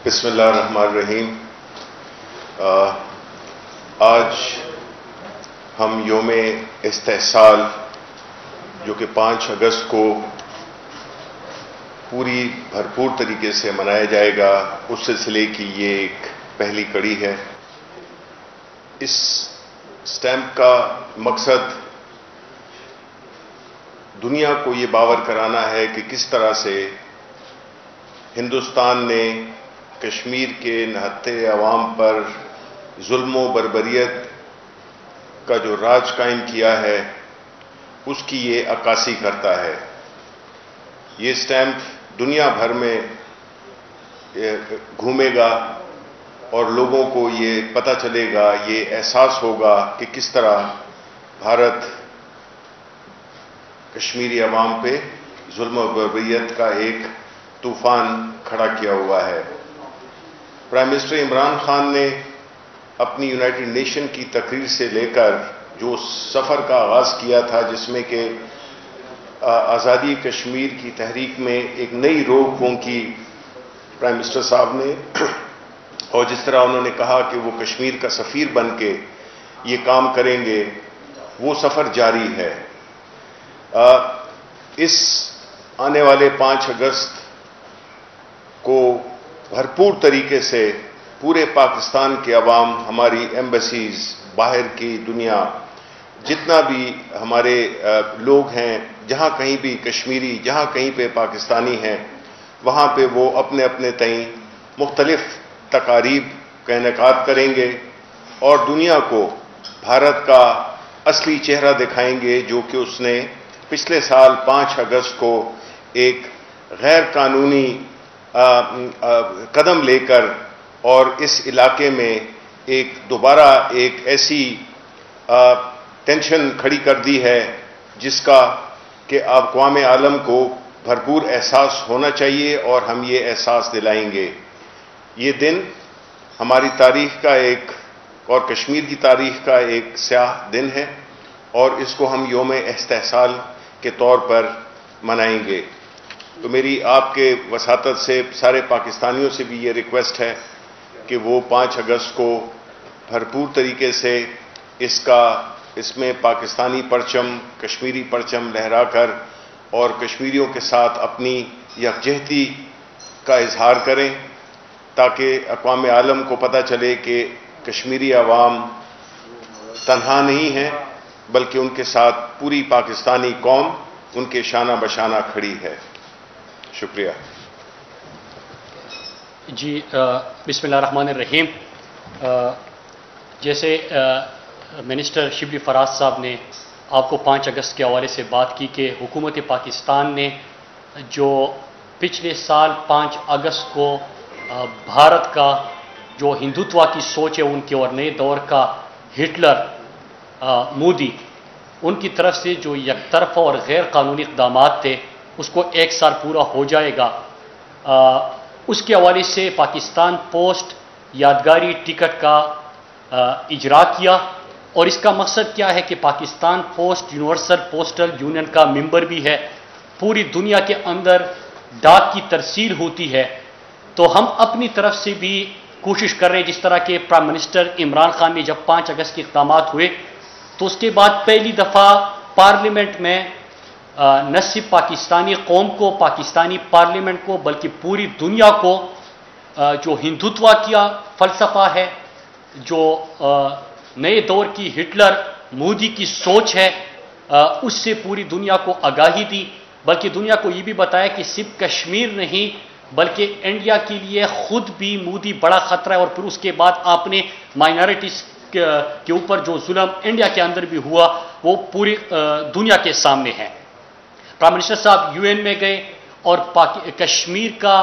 بسم اللہ الرحمن الرحیم۔ آج ہم یوم استحصال جو کہ 5 اگست کو پوری بھرپور طریقے سے منایا جائے گا، اس سلسلے کی یہ ایک پہلی کڑی ہے۔ اس سٹیمپ کا مقصد دنیا کو یہ باور کرانا ہے کہ کس طرح سے ہندوستان نے کشمیر کے نہتے عوام پر ظلم و بربریت کا جو راج قائم کیا ہے، اس کی یہ عکاسی کرتا ہے۔ یہ سٹیمپ دنیا بھر میں گھومے گا اور لوگوں کو یہ پتہ چلے گا، یہ احساس ہوگا کہ کس طرح بھارت کشمیری عوام پہ ظلم و بربریت کا ایک طوفان کھڑا کیا ہوا ہے۔ پرائم منسٹر عمران خان نے اپنی یونائٹڈ نیشن کی تقریر سے لے کر جو سفر کا آغاز کیا تھا، جس میں کہ آزادی کشمیر کی تحریک میں ایک نئی روح پھونکی پرائم منسٹر صاحب نے، اور جس طرح انہوں نے کہا کہ وہ کشمیر کا سفیر بن کے یہ کام کریں گے، وہ سفر جاری ہے۔ اس آنے والے 5 اگست کو بھرپور طریقے سے پورے پاکستان کے عوام، ہماری ایمبیسیز، باہر کی دنیا، جتنا بھی ہمارے لوگ ہیں، جہاں کہیں بھی کشمیری، جہاں کہیں پہ پاکستانی ہیں، وہاں پہ وہ اپنے اپنے تئیں مختلف تقاریب کا انعقاد کریں گے اور دنیا کو بھارت کا اصلی چہرہ دکھائیں گے، جو کہ اس نے پچھلے سال 5 اگست کو ایک غیر قانونی قدم لے کر اور اس علاقے میں دوبارہ ایک ایسی ٹینشن کھڑی کر دی ہے جس کا کہ اقوام عالم کو بھرپور احساس ہونا چاہیے، اور ہم یہ احساس دلائیں گے۔ یہ دن ہماری تاریخ کا اور کشمیر کی تاریخ کا ایک سیاہ دن ہے، اور اس کو ہم یوم استحصال کے طور پر منائیں گے۔ تو میری آپ کے وساطت سے سارے پاکستانیوں سے بھی یہ ریکویسٹ ہے کہ وہ 5 اگست کو بھرپور طریقے سے اس میں پاکستانی پرچم، کشمیری پرچم لہرا کر اور کشمیریوں کے ساتھ اپنی یکجہتی کا اظہار کریں، تاکہ اقوام عالم کو پتہ چلے کہ کشمیری عوام تنہا نہیں ہیں، بلکہ ان کے ساتھ پوری پاکستانی قوم ان کے شانہ بشانہ کھڑی ہے۔ شکریہ۔ جی، بسم اللہ الرحمن الرحیم۔ جیسے منسٹر شبلی فراز صاحب نے آپ کو 5 اگست کے حوالے سے بات کی کہ حکومت پاکستان نے جو پچھلے سال 5 اگست کو بھارت کا جو ہندوتوا کی سوچ ہے ان کے اور نئے دور کا ہٹلر مودی، ان کی طرف سے جو یک طرفہ اور غیر قانونی اقدامات تھے، اس کو 1 سال پورا ہو جائے گا۔ اس کے حوالے سے پاکستان پوسٹ یادگاری ٹکٹ کا اجرا کیا، اور اس کا مقصد کیا ہے کہ Pakistan post universal postal union کا ممبر بھی ہے، پوری دنیا کے اندر ڈاک کی ترسیل ہوتی ہے، تو ہم اپنی طرف سے بھی کوشش کر رہے ہیں۔ جس طرح کہ پرائم منسٹر عمران خان نے جب 5 اگست کے اقدامات ہوئے تو اس کے بعد پہلی دفعہ پارلیمنٹ میں نہ صرف پاکستانی قوم کو، پاکستانی پارلیمنٹ کو، بلکہ پوری دنیا کو جو ہندوتوا کا فلسفہ ہے، جو نئے دور کی ہٹلر مودی کی سوچ ہے، اس سے پوری دنیا کو آگاہی دی، بلکہ دنیا کو یہ بھی بتایا کہ صرف کشمیر نہیں بلکہ انڈیا کے لیے خود بھی مودی بڑا خطرہ ہے، اور پھر اس کے بعد آپ نے مائنارٹیز کے اوپر جو ظلم انڈیا کے اندر بھی ہوا وہ پوری دنیا کے سامنے ہے۔ پرائم منسٹر صاحب یو این میں گئے اور کشمیر کا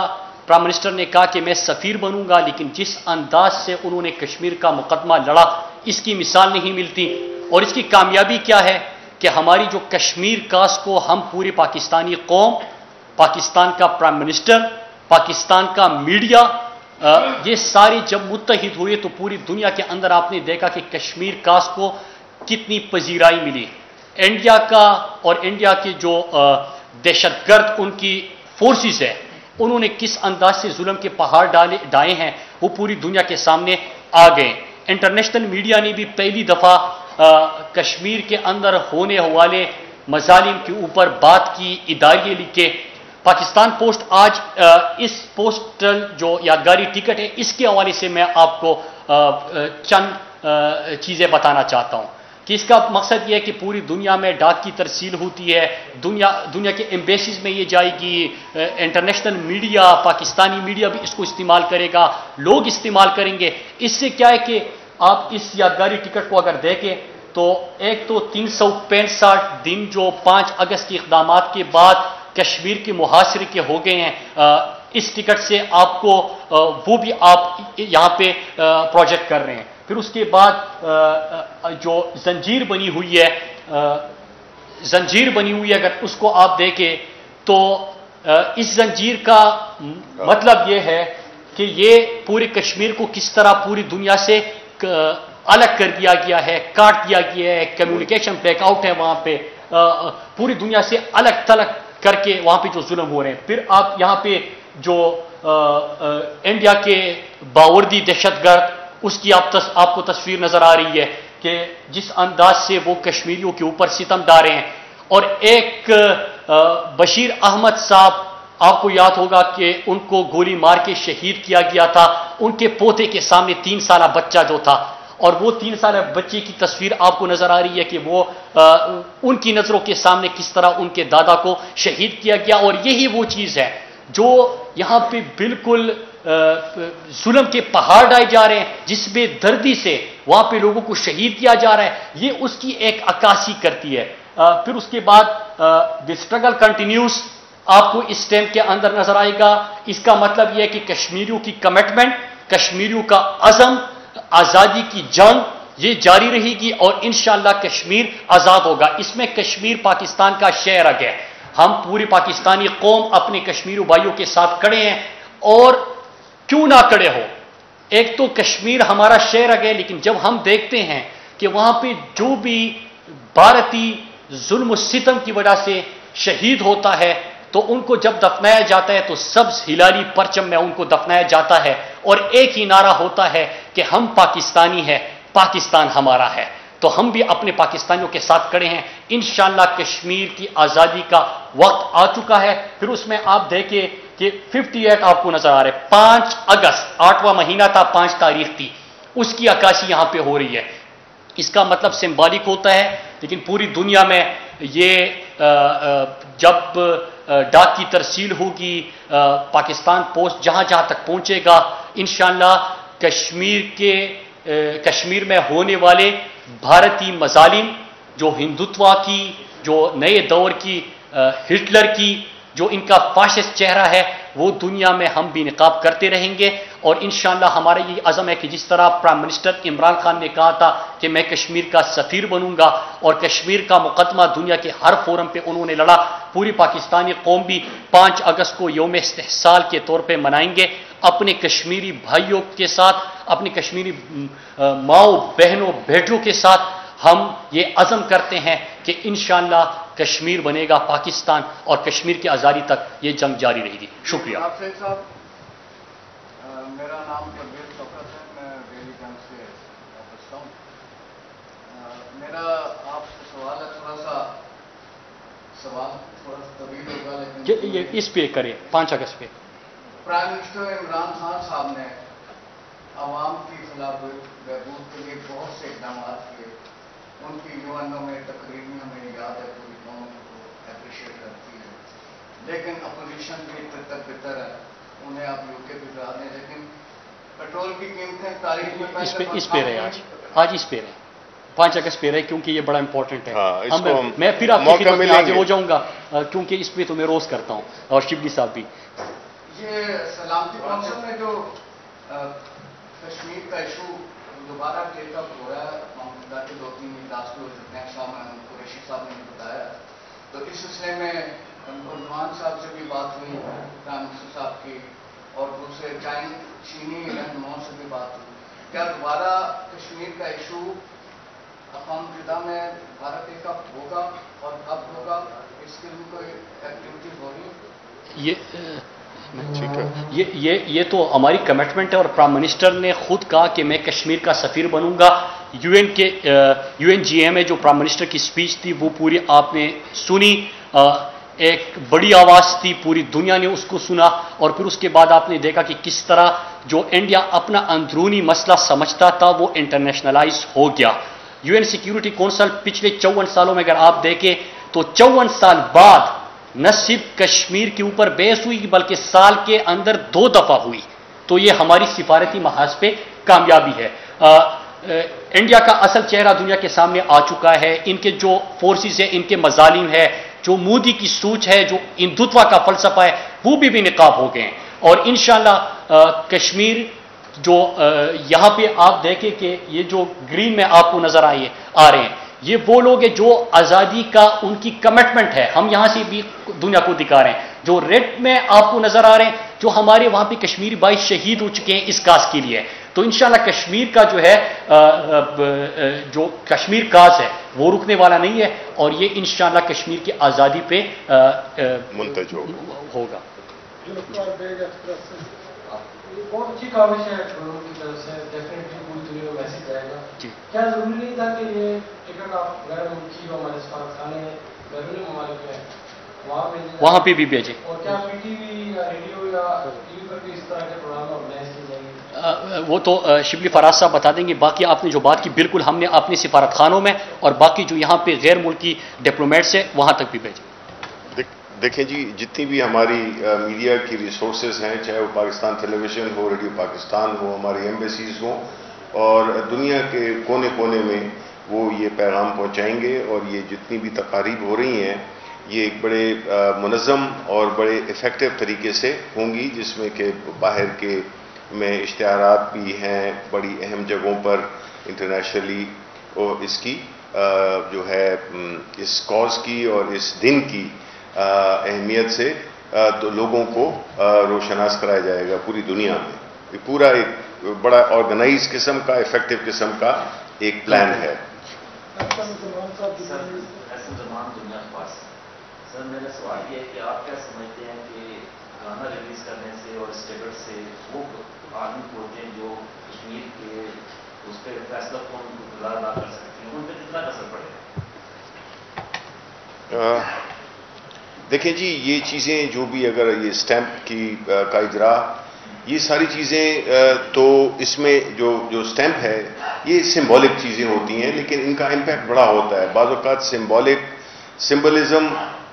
پرائم منسٹر نے کہا کہ میں سفیر بنوں گا، لیکن جس انداز سے انہوں نے کشمیر کا مقدمہ لڑا، اس کی مثال نہیں ملتی۔ اور اس کی کامیابی کیا ہے کہ ہماری جو کشمیر کاس کو ہم پوری پاکستانی قوم، پاکستان کا پرائم منسٹر، پاکستان کا میڈیا، یہ سارے جب متحد ہوئے تو پوری دنیا کے اندر آپ نے دیکھا کہ کشمیر کاس کو کتنی پذیرائی ملی۔ انڈیا کا اور انڈیا کے جو دہشت گرد ان کی فورسز ہے، انہوں نے کس انداز سے ظلم کے پہاڑ ڈائے ہیں وہ پوری دنیا کے سامنے آ گئے. انٹرنیشنل میڈیا نے بھی پہلی دفعہ کشمیر کے اندر ہونے والے مظالم کے اوپر بات کی، اداریے لکھے. پاکستان پوسٹ آج اس پوسٹل جو یادگاری ٹکٹ ہے اس کے حوالے سے میں آپ کو چند چیزیں بتانا چاہتا ہوں کہ اس کا مقصد یہ ہے کہ پوری دنیا میں ڈاک کی ترسیل ہوتی ہے، دنیا کے ایمبیسیز میں یہ جائے گی، انٹرنیشنل میڈیا، پاکستانی میڈیا بھی اس کو استعمال کرے گا، لوگ استعمال کریں گے. اس سے کیا ہے کہ آپ اس یادگاری ٹکٹ کو اگر دیکھیں تو ایک تو 365 دن جو 5 اگست کے اقدامات کے بعد کشمیر کے محاصرے کے ہو گئے ہیں، اس ٹکٹ سے آپ کو وہ بھی آپ یہاں پہ پروجیکٹ کر رہے ہیں. پھر اس کے بعد جو زنجیر بنی ہوئی ہے اگر اس کو آپ دیکھیں تو اس زنجیر کا مطلب یہ ہے کہ یہ پورے کشمیر کو کس طرح پوری دنیا سے الگ کر دیا گیا ہے، کاٹ دیا گیا ہے، کمیونیکیشن بلیک آؤٹ ہے وہاں پہ، پوری دنیا سے الگ تھلگ کر کے وہاں پہ جو ظلم ہو رہے ہیں. پھر آپ یہاں پہ جو انڈیا کے باوردی دہشت گرد اس کی آپ کو تصویر نظر آ رہی ہے کہ جس انداز سے وہ کشمیریوں کے اوپر ستم ڈالے ہیں. اور ایک بشیر احمد صاحب، آپ کو یاد ہوگا کہ ان کو گولی مار کے شہید کیا گیا تھا، ان کے پوتے کے سامنے 3 سالہ بچہ جو تھا، اور وہ 3 سالہ بچے کی تصویر آپ کو نظر آ رہی ہے کہ وہ ان کی نظروں کے سامنے کس طرح ان کے دادا کو شہید کیا گیا. اور یہی وہ چیز ہے جو یہاں پہ بالکل ظلم کے پہاڑ ڈائے جا رہے ہیں، جس بے دردی سے وہاں پہ لوگوں کو شہید کیا جا رہا ہے، یہ اس کی ایک عکاسی کرتی ہے. پھر اس کے بعد دی اسٹرگل کنٹینیوز آپ کو اس ٹیم کے اندر نظر آئے گا. اس کا مطلب یہ ہے کہ کشمیریوں کی کمٹمنٹ، کشمیریوں کا عزم، آزادی کی جنگ یہ جاری رہے گی اور انشاءاللہ کشمیر آزاد ہوگا. اس میں کشمیر پاکستان کا شہر ہے. ہم پوری پاکستانی قوم اپنے کشمیری بھائیوں کے ساتھ کھڑے ہیں، اور کیوں نہ کھڑے ہو. ایک تو کشمیر ہمارا شہر ہے، لیکن جب ہم دیکھتے ہیں کہ وہاں پہ جو بھی بھارتی ظلم و ستم کی وجہ سے شہید ہوتا ہے تو ان کو جب دفنایا جاتا ہے تو سبز ہلالی پرچم میں ان کو دفنایا جاتا ہے، اور ایک ہی نعرہ ہوتا ہے کہ ہم پاکستانی ہیں، پاکستان ہمارا ہے. تو ہم بھی اپنے پاکستانیوں کے ساتھ کھڑے ہیں. انشاءاللہ کشمیر کی آزادی کا وقت آ چکا ہے. پھر اس میں آپ دیکھیں کہ 58 آپ کو نظر آ رہے ہیں. 5 اگست 8واں مہینہ تھا، 5 تاریخ تھی، اس کی عکاسی یہاں پہ ہو رہی ہے. اس کا مطلب سمبولک ہوتا ہے، لیکن پوری دنیا میں یہ جب ڈاک کی ترسیل ہوگی، پاکستان پوسٹ جہاں جہاں تک پہنچے گا، انشاءاللہ کشمیر میں ہونے والے بھارتی مظالم، جو ہندوتوا کی، جو نئے دور کی ہٹلر کی جو ان کا فاشسٹ چہرہ ہے، وہ دنیا میں ہم بھی نقاب کرتے رہیں گے. اور انشاءاللہ ہمارا یہ عزم ہے کہ جس طرح پرائم منسٹر عمران خان نے کہا تھا کہ میں کشمیر کا سفیر بنوں گا، اور کشمیر کا مقدمہ دنیا کے ہر فورم پہ انہوں نے لڑا، پوری پاکستانی قوم بھی 5 اگست کو یوم استحصال کے طور پہ منائیں گے. اپنے کشمیری بھائیوں کے ساتھ، اپنے کشمیری ماؤں بہنوں بیٹوں کے ساتھ ہم یہ عزم کرتے ہیں کہ انشاءاللہ کشمیر بنے گا پاکستان، اور کشمیر کی آزادی تک یہ جنگ جاری رہے گی. شکریہ. میرا نام پرویز شوکت ہے، میں ڈیلی جنگ سے وابستہ ہوں. میرا آپ سے سوال ہے، تھوڑا سا طویل ہوگا، لیکن اس پہ کریں 5 اگست پہ. پرائم منسٹر عمران خان صاحب نے عوام کی فلاح بہبود کے لیے بہت سے اقدامات کیے. ان کی یوانوں میں تقریر میں ہمیں یاد ہے، پوری قوم کو اپریشیٹ کرتی ہے. لیکن اپوزیشن بھی بہتر ہے، انہیں آپ یو کے بھی بتا دیں. لیکن پیٹرول کی قیمتیں تاریخ میں اس پہ رہے آج اس پہ رہے 5 اگست پہ رہے، کیونکہ یہ بڑا امپورٹنٹ ہے. میں پھر آپ کی خدمت میں حاضر ہو جاؤں گا، کیونکہ اس پہ تو میں روز کرتا ہوں، اور شبلی صاحب بھی. یہ سلامتی کونسل میں جو کشمیر کا ایشو دوبارہ ٹیک اپ ہو رہا ہے، محمودہ کے 2-3 اجلاس کو قریشی صاحب نے بتایا، تو اس سلسلے میں عثمان صاحب سے بھی بات ہوئی، پرائم منسٹر صاحب کی، اور دوسرے چینی رہنماؤں سے بھی بات ہوئی. کیا دوبارہ کشمیر کا ایشو اقوام متحدہ میں دوبارہ ٹیک اپ ہوگا، اور کب ہوگا؟ اس کے لیے کوئی ایکٹیویٹیز ہو رہی ہیں؟ ٹھیک ہے. یہ تو ہماری کمٹمنٹ ہے اور پرائم منسٹر نے خود کہا کہ میں کشمیر کا سفیر بنوں گا. یو این جی اے میں جو پرائم منسٹر کی سپیچ تھی وہ پوری آپ نے سنی, ایک بڑی آواز تھی, پوری دنیا نے اس کو سنا, اور پھر اس کے بعد آپ نے دیکھا کہ کس طرح جو انڈیا اپنا اندرونی مسئلہ سمجھتا تھا وہ انٹرنیشنلائز ہو گیا. یو این سیکیورٹی کونسل پچھلے 54 سالوں میں اگر آپ دیکھیں تو 54 سال بعد نہ صرف کشمیر کے اوپر بحث ہوئی بلکہ سال کے اندر 2 دفعہ ہوئی. تو یہ ہماری سفارتی محاذ پہ کامیابی ہے. انڈیا کا اصل چہرہ دنیا کے سامنے آ چکا ہے. ان کے جو فورسز ہیں, ان کے مظالم ہے, جو مودی کی سوچ ہے, جو ہندوتوا کا فلسفہ ہے, وہ بھی نقاب ہو گئے ہیں. اور انشاءاللہ کشمیر جو یہاں پہ آپ دیکھیں کہ یہ جو گرین میں آپ کو نظر آ رہے ہیں, یہ وہ لوگ ہیں جو آزادی کا ان کی کمٹمنٹ ہے. ہم یہاں سے بھی دنیا کو دکھا رہے ہیں. جو ریڈ میں آپ کو نظر آ رہے ہیں, جو ہمارے وہاں پہ کشمیری بھائی شہید ہو چکے ہیں اس کاز کے لیے. تو انشاءاللہ کشمیر کا جو ہے جو کشمیر کاز ہے وہ رکنے والا نہیں ہے, اور یہ انشاءاللہ کشمیر کی آزادی پہ منتج ہوگا. بہت اچھی کاوش ہے لوگوں کی طرف سے, ڈیفینیٹلی پوری دنیا میں میسج جائے گا. کیا ضروری نہیں تھا کہ یہ ٹکٹ آپ غیر ملکی جو ہمارے سفارتخانے ہیں بیرونی ممالک میں وہاں پہ بھی بھیجیں؟ اور کیا پی ٹی وی یا ریڈیو یا ٹی وی پر بھی اس طرح کے پروگرام آرگنائز کیے جائیں گے؟ وہ تو شبلی فراز صاحب بتا دیں گے. باقی آپ نے جو بات کی بالکل ہم نے اپنے سفارتخانوں میں اور باقی جو یہاں پہ غیر ملکی ڈپلومیٹس ہیں وہاں تک بھی بھیجیں. دیکھیں جی, جتنی بھی ہماری میڈیا کی ریسورسز ہیں, چاہے وہ پاکستان ٹیلی ویژن ہو, ریڈیو پاکستان ہو, ہماری ایمبیسیز ہوں, اور دنیا کے کونے کونے میں وہ یہ پیغام پہنچائیں گے. اور یہ جتنی بھی تقاریب ہو رہی ہیں یہ ایک بڑے منظم اور بڑے افیکٹو طریقے سے ہوں گی, جس میں کہ باہر کے میں اشتہارات بھی ہیں بڑی اہم جگہوں پر انٹرنیشنلی, اور اس کی جو ہے اس کاز کی اور اس دن کی اہمیت سے تو لوگوں کو روشناس کرایا جائے گا پوری دنیا میں. یہ پورا ایک بڑا آرگنائز قسم کا, افیکٹو قسم کا ایک پلان ہے. سر میرا سوال یہ ہے کہ آپ کیا سمجھتے ہیں کہ گانا ریلیز کرنے سے اور اسٹیبل سے وہ آدمی ہوتے ہیں جو کشمیر کے اس پہ فیصلہ کون گزار ادا کر سکتے ہیں, ان پہ کتنا اثر پڑے گا؟ دیکھیں جی, یہ چیزیں جو بھی اگر یہ اسٹیمپ کی کا اجرا, یہ ساری چیزیں تو اس میں جو اسٹیمپ ہے یہ سمبولک چیزیں ہوتی ہیں, لیکن ان کا امپیکٹ بڑا ہوتا ہے. بعض اوقات سمبلزم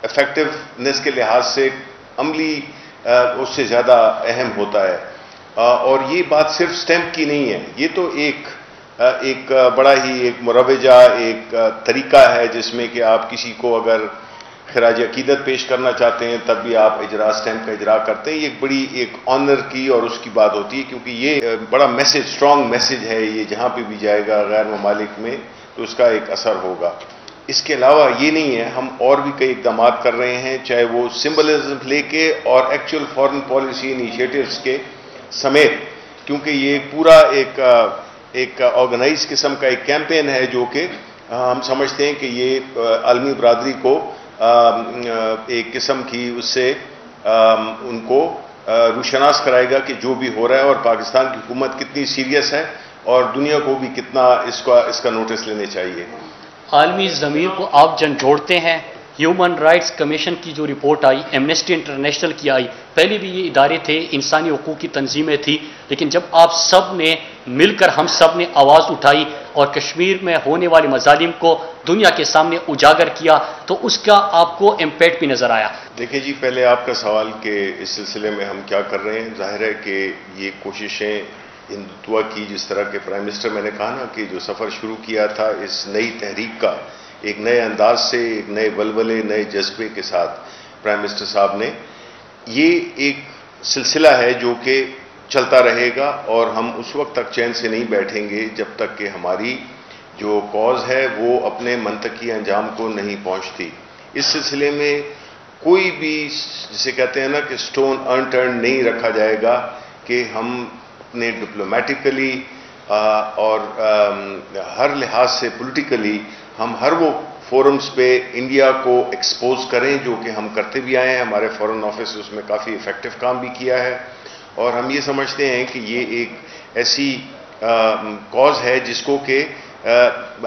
افیکٹونیس کے لحاظ سے عملی اس سے زیادہ اہم ہوتا ہے. اور یہ بات صرف اسٹیمپ کی نہیں ہے, یہ تو ایک بڑا ہی ایک مروجہ ایک طریقہ ہے جس میں کہ آپ کسی کو اگر خراج عقیدت پیش کرنا چاہتے ہیں تب بھی آپ اسٹیمپ کا اجرا کرتے ہیں. یہ ایک بڑی ایک آنر کی اور اس کی بات ہوتی ہے, کیونکہ یہ بڑا میسج, اسٹرانگ میسج ہے. یہ جہاں پہ بھی جائے گا غیر ممالک میں تو اس کا ایک اثر ہوگا. اس کے علاوہ یہ نہیں ہے, ہم اور بھی کئی اقدامات کر رہے ہیں, چاہے وہ سمبلزم لے کے اور ایکچوئل فارن پالیسی انیشیٹوز کے سمیت, کیونکہ یہ پورا ایک آرگنائز قسم کا ایک کیمپین ہے جو کہ ہم سمجھتے ہیں کہ یہ عالمی برادری کو ایک قسم کی اس سے ان کو روشناس کرائے گا کہ جو بھی ہو رہا ہے اور پاکستان کی حکومت کتنی سیریس ہے اور دنیا کو بھی کتنا اس کا نوٹس لینے چاہیے. عالمی ضمیر کو آپ جھنجھوڑتے ہیں. ہیومن رائٹس کمیشن کی جو رپورٹ آئی, ایمنسٹی انٹرنیشنل کی آئی, پہلے بھی یہ ادارے تھے, انسانی حقوق کی تنظیمیں تھیں, لیکن جب آپ سب نے مل کر ہم سب نے آواز اٹھائی اور کشمیر میں ہونے والے مظالم کو دنیا کے سامنے اجاگر کیا تو اس کا آپ کو امپیکٹ بھی نظر آیا. دیکھیں جی, پہلے آپ کا سوال کہ اس سلسلے میں ہم کیا کر رہے ہیں. ظاہر ہے کہ یہ کوششیں ہندوتوا کی, جس طرح کے پرائم منسٹر میں نے کہا نا کہ جو سفر شروع کیا تھا اس نئی تحریک کا, ایک نئے انداز سے, ایک نئے ولولے, نئے جذبے کے ساتھ پرائم منسٹر صاحب نے, یہ ایک سلسلہ ہے جو کہ چلتا رہے گا اور ہم اس وقت تک چین سے نہیں بیٹھیں گے جب تک کہ ہماری جو کاز ہے وہ اپنے منطقی انجام کو نہیں پہنچتی. اس سلسلے میں کوئی بھی, جسے کہتے ہیں نا کہ سٹون انٹرن نہیں رکھا جائے گا کہ ہم اپنے ڈپلومیٹیکلی اور ہر لحاظ سے پولیٹیکلی ہم ہر وہ فورمز پہ انڈیا کو ایکسپوز کریں، جو کہ ہم کرتے بھی آئے ہیں. ہمارے فورن آفس اس میں کافی افیکٹو کام بھی کیا ہے، اور ہم یہ سمجھتے ہیں کہ یہ ایک ایسی کاز ہے جس کو کہ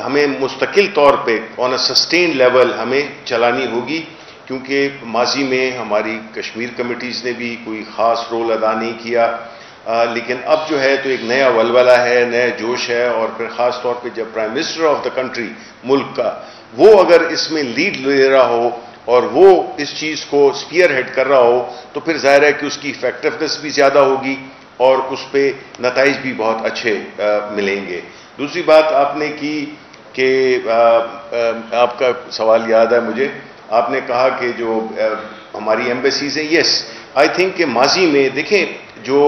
ہمیں مستقل طور پہ آن اے سسٹین لیول ہمیں چلانی ہوگی، کیونکہ ماضی میں ہماری کشمیر کمیٹیز نے بھی کوئی خاص رول ادا نہیں کیا، لیکن اب جو ہے تو ایک نیا ولولہ ہے، نیا جوش ہے، اور پھر خاص طور پہ جب prime minister of the country ملک کا وہ اگر اس میں لیڈ لے رہا ہو اور وہ اس چیز کو اسپیئر ہیڈ کر رہا ہو، تو پھر ظاہر ہے کہ اس کی افیکٹونیس بھی زیادہ ہوگی اور اس پہ نتائج بھی بہت اچھے ملیں گے. دوسری بات آپ نے کی کہ آپ کا سوال یاد ہے مجھے، آپ نے کہا کہ جو ہماری ایمبیسیز ہیں، یس آئی تھنک کہ ماضی میں دیکھیں جو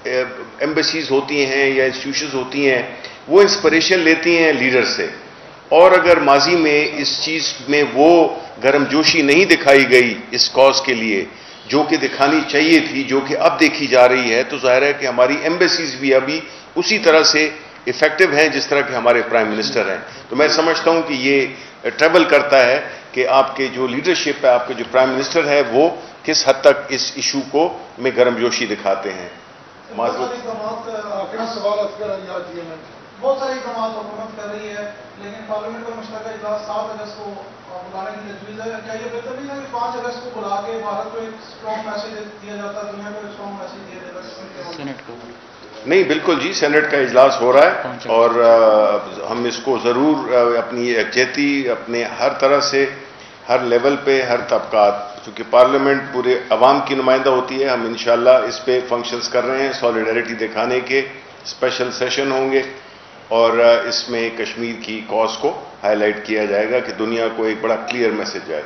ایمبیسیز ہوتی ہیں یا انسٹیٹیوشنز ہوتی ہیں وہ انسپریشن لیتی ہیں لیڈر سے، اور اگر ماضی میں اس چیز میں وہ گرم جوشی نہیں دکھائی گئی اس کاز کے لیے جو کہ دکھانی چاہیے تھی، جو کہ اب دیکھی جا رہی ہے، تو ظاہر ہے کہ ہماری ایمبیسیز بھی ابھی اسی طرح سے افیکٹو ہیں جس طرح کہ ہمارے پرائم منسٹر ہیں. تو میں سمجھتا ہوں کہ یہ ٹریول کرتا ہے کہ آپ کے جو لیڈرشپ ہے، آپ کے جو پرائم منسٹر ہے، وہ کس حد تک اس ایشو کو میں گرم جوشی دکھاتے ہیں. بہت سارے اقدامات حکومت کر رہی ہے، لیکن پارلیمنٹ کا مشترکہ اجلاس 7 اگست کو بلانے کی تجویز ہے. کیا یہ بہتر نہیں ہے کہ 5 اگست کو بلا کے بھارت کو ایک اسٹرانگ میسج دیا جاتا ہے، دنیا کو ایک اسٹرانگ میسج دیا جاتا ہے؟ نہیں، بالکل جی، سینٹ کا اجلاس ہو رہا ہے اور ہم اس کو ضرور اپنی یکجہتی اپنے ہر طرح سے ہر لیول پہ ہر طبقات، چونکہ پارلیمنٹ پورے عوام کی نمائندہ ہوتی ہے، ہم انشاءاللہ اس پہ فنکشنز کر رہے ہیں سالیڈیرٹی دکھانے کے. اسپیشل سیشن ہوں گے اور اس میں کشمیر کی کاز کو ہائی لائٹ کیا جائے گا کہ دنیا کو ایک بڑا کلیئر میسج جائے.